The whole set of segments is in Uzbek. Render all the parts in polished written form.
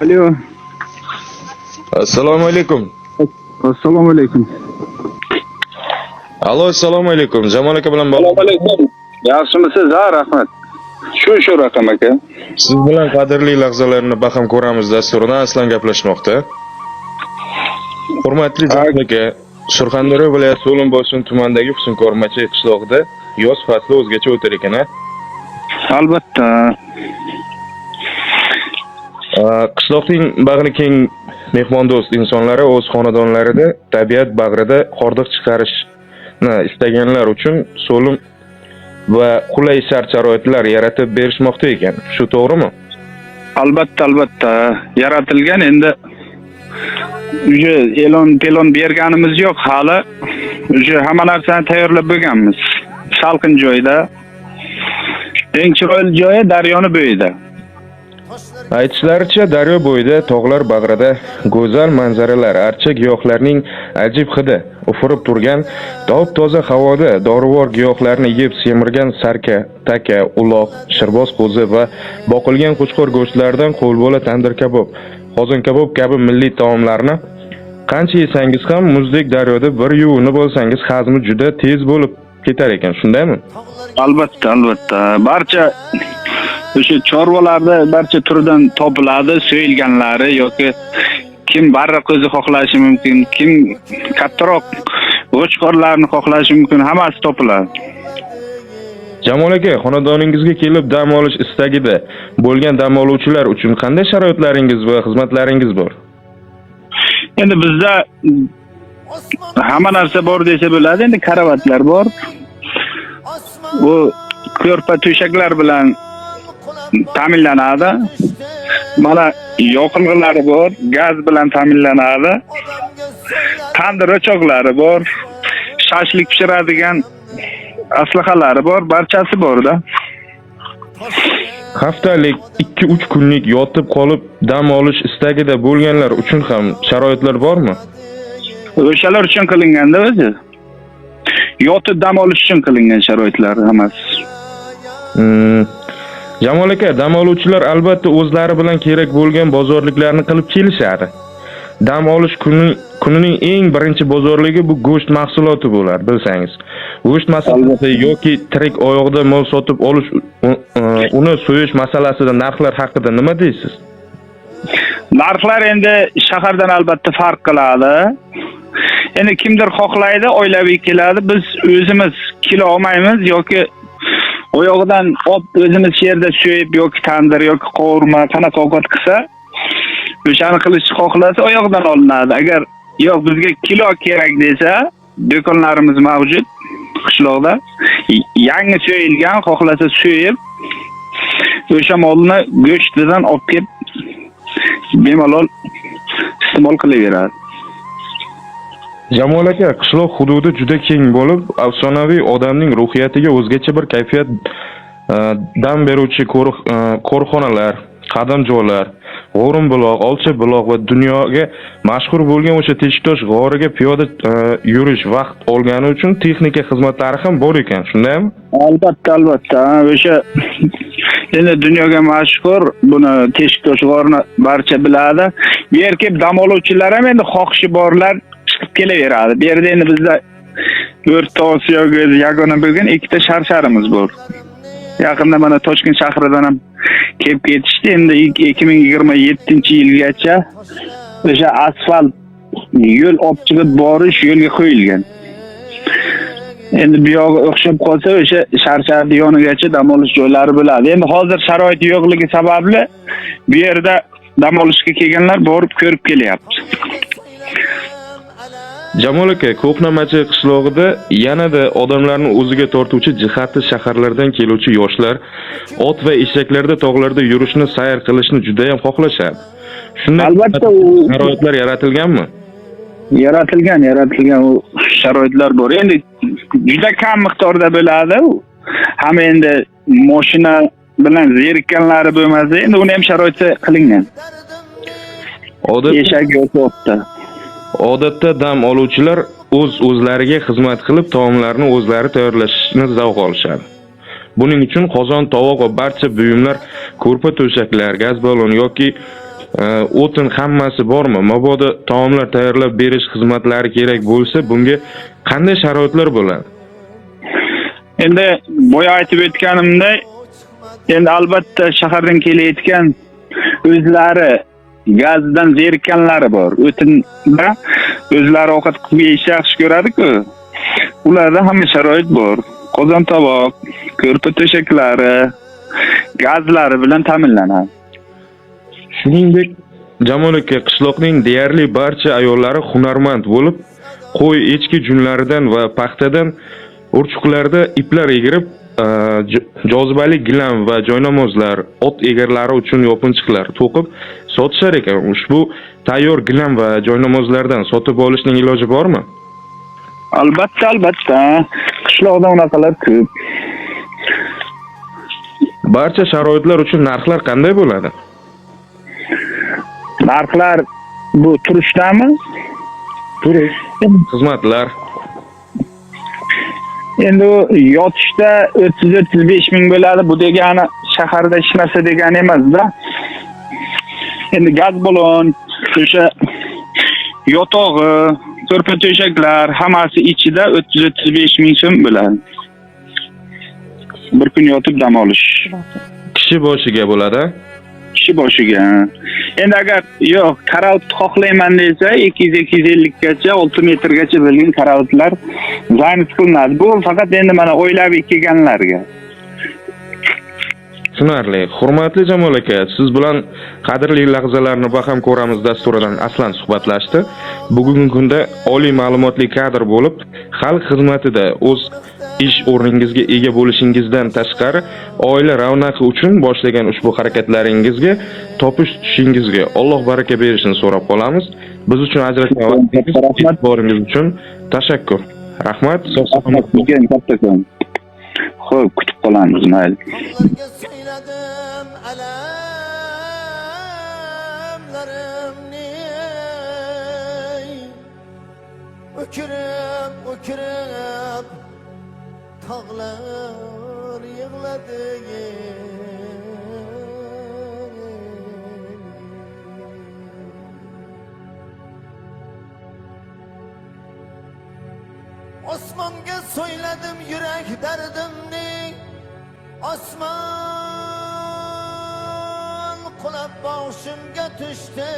Alo. Assalomu alaykum. Assalomu alaykum. Alo, assalomu alaykum. Jamol aka bilan Assalomu alaykum. Yaxshimisiz? Ha, rahmat. Shu raqam aka. siz bilan qadrli lahzalarni baham ko'ramiz dasturidan Aslan gaplashmoqda. Hurmatli Jamol aka, Surxondaryo viloyati So'limbo'shin tumanidagi Husunkormachi qishlog'ida yoz fasli o'zgacha o'tar ekan, ha? Albatta. Qishloqning bag'ri keng mehmondo'st insonlari o'z xonadonlarida tabiat bag'rida hordiq chiqarishni istaganlar uchun so'lim va qulay shart-sharoitlar yaratib berishmoqda ekan. Shu to'g'rimi? Albatta yaratilgan. Endi uje elon berganimiz yo'q hali. Uje hamma narsani tayyorlab bo'lganmiz. Salqin joyda. Eng chiroyli joyi daryoni bo'yida. Aytishlaricha, daryo bo'yida, tog'lar bag'rida go'zal manzaralar, archa giyohlarning ajib hidi ufurib turgan, top-toza havoda dorivor giyohlarni yeb semirgan sarka, taka, uloq, shirboz qo'zi va boqilgan qo'chqor go'shtlaridan qo'lbola tandir kabob, qozon kabob kabi milliy taomlarni qancha yesangiz ham muzdek daryoda bir yuvinib olsangiz hazmi juda tez bo'lib ketar ekan, shundaymi? Albatta. Barcha o'sha chorvalarda barcha turidan topiladi, so'yilganlari yoki kim barra qo'zi xohlashi mumkin, kim kattaroq g'o'chqorlarni xohlashi mumkin, hammasi topiladi. Jamol aka, xonadoningizga kelib dam olish istagida bo'lgan dam oluvchilar uchun qanday sharoitlaringiz va xizmatlaringiz bor? Endi bizda hamma narsa bor desa bo'ladi. Endi karavatlar bor. Bu ko'rpa to'shaklar bilan ta'minlanadi. Mana yoqilg'ilari bor, gaz bilan ta'minlanadi. Tandir o'choqlari bor. Shashlik pishiradigan aslahalari bor, barchasi bor-da. Haftalik 2-3 kunlik yotib qolib dam olish istagida bo'lganlar uchun ham sharoitlar bormi? O'shalar uchun qilinganda o'zi. Yotib dam olish uchun qilingan sharoitlar hammasi. Jamol aka, dam oluvchilar albatta o'zlari bilan kerak bo'lgan bozorliklarni qilib kelishadi. Dam olish kunining eng birinchi bozorligi bu go'sht mahsuloti bo'ladi, bilsangiz. Go'sht masalasi yoki tirik oyoqda mol sotib olish, uni so'yish masalasida narxlar haqida nima deysiz? Narxlar endi shahardan albatta farq qiladi. Endi kimdir xohlaydi, oilaviy keladi. Biz o'zimiz kilo olmaymiz yoki oyog'idan o'zimiz yerda so'yib yoki tandir yoki qovurma qanaqa ovqat qilsa, o'shani qilishni xohlasa oyog'idan olinadi. Agar yo'q bizga kilo kerak desa, do'konlarimiz mavjud qishloqda. Yangi so'yilgan xohlasa so'yib, o'sha molni go'shtidan olib kelib bemalol iste'mol qilaveradi. Jamol aka, qishloq hududi juda keng bo'lib, afsonaviy odamning ruhiyatiga o'zgacha bir kayfiyat dam beruvchi korxonalar, qadamjolar, G'o'rinbuloq, Olchabuloq va dunyoga mashhur bo'lgan o'sha Teshiktosh g'origa piyoda yurish vaqt olgani uchun texnika xizmatlari ham bor ekan, shundaymi? Albatta. O'sha endi dunyoga mashhur buni Teshiktosh g'orini barcha biladi. Bu yerga dam oluvchilar ham endi xohishi borlar chiqib kelaveradi. Bu yerda endi bizda O'rta Osiyoga yagona bo'lgan ikkita sharsharimiz bor. Yaqinda mana Toshkent shahridan ham kelib ketishdi. Endi 2027-yilgacha o'sha asfalt yo'l olib chiqib borish yo'lga qo'yilgan. Endi bu yog'i o'xshab qolsa o'sha sharsharning yonigacha dam olish joylari bo'ladi. Endi hozir sharoit yo'qligi sababli bu yerda dam olishga kelganlar borib ko'rib kelyapti. Jamol aka, Ko'pnamachi qishlog'ida yanada odamlarni o'ziga tortuvchi jihati shaharlardan keluvchi yoshlar ot va eshaklarda tog'larda yurishni, sayr qilishni juda ham xohlashadi. Shunday albatta sharoitlar yaratilganmi? Yaratilgan u sharoitlar bor. Endi juda kam miqdorda bo'ladi. Hamma endi mashina bilan zerikkanlari bo'lmasa, endi uni ham sharoiti qilingan. Eshak yoki otda. Odatda dam oluvchilar o'zlariga xizmat qilib taomlarni o'zlari tayyorlashni zavq olishadi. Buning uchun qozon, tovoq va barcha buyumlar, ko'rpa to'shaklar, gaz ballon yoki o'tin hammasi bormi? Mabodo taomlar tayyorlab berish xizmatlari kerak bo'lsa, bunga qanday sharoitlar bo'ladi? Endi boya aytib o'tganimdek, endi albatta shahardan kelayotgan o'zlari gazdan zerikkanlari bor. O'tinda o'zlari ovqat qilib yeyishni yaxshi ko'radi-ku. Ularda hamma sharoit bor. Qozon tovoq, ko'rpa to'shaklari, gazlari bilan ta'minlanadi. Shuningdek, Jamol aka, qishloqning deyarli barcha ayollari hunarmand bo'lib, qo'y, echki junlaridan va paxtadan urchuqlarda iplar egirib, jozibali gilam va joynamozlar, ot egarlari uchun yopinchiqlar to'qib sotishar ekan. Ushbu tayyor gilam va joynamozlardan sotib olishning iloji bormi? Albatta. Qishloqda unaqalar ko'p. Barcha sharoitlar uchun narxlar qanday bo'ladi? Narxlar bu turishdami? Turish, xizmatlar. Endi yotishda 30-35 ming bo'ladi. Bu degani shaharda hech narsa degani emas-da. Endi gaz balon, o'sha yotog'i, ko'rpa to'shaklar hammasi ichida 30-35 ming so'm bo'ladi. Bir kun yotib dam olish. Kishi boshiga bo'ladi. Kishi boshiga. Endi agar yo'q, karavot xohlayman desa 200-250 gacha, 6 metrgacha bo'lgan karavotlar zayn qilinadi. Bu faqat endi mana oilaviy kelganlarga. Tushunarli. Hurmatli Jamol aka, siz bilan qadrli lahzalarni baham ko'ramiz dasturidan Aslan suhbatlashdi. Bugungi kunda oliy ma'lumotli kadr bo'lib, xalq xizmatida o'z ish o'rningizga ega bo'lishingizdan tashqari, oila ravnaqi uchun boshlagan ushbu harakatlaringizga, topish tushishingizga Alloh baraka berishini so'rab qolamiz. Biz uchun ajratgan vaqtingiz, boringiz uchun tashakkur. Rahmat. Sog' salomat. Xo'p, kutib qolamiz, mayli. Ökürüp tağlar yığladı. Osman'a söyledim yürek derdimni. Osman kulak başımga düştü.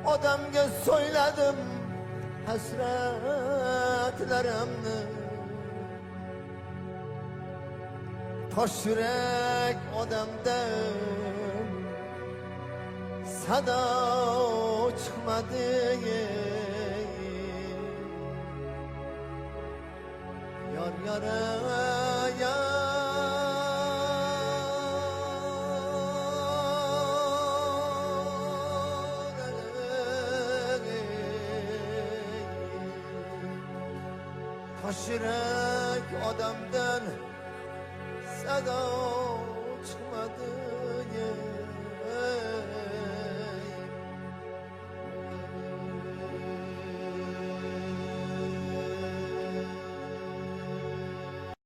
Odamga söyledim hasretlerimni. Taş yürek odamdan sada çıkmadı. Yar yara yar. Taşırak adamdan sada çıkmadı.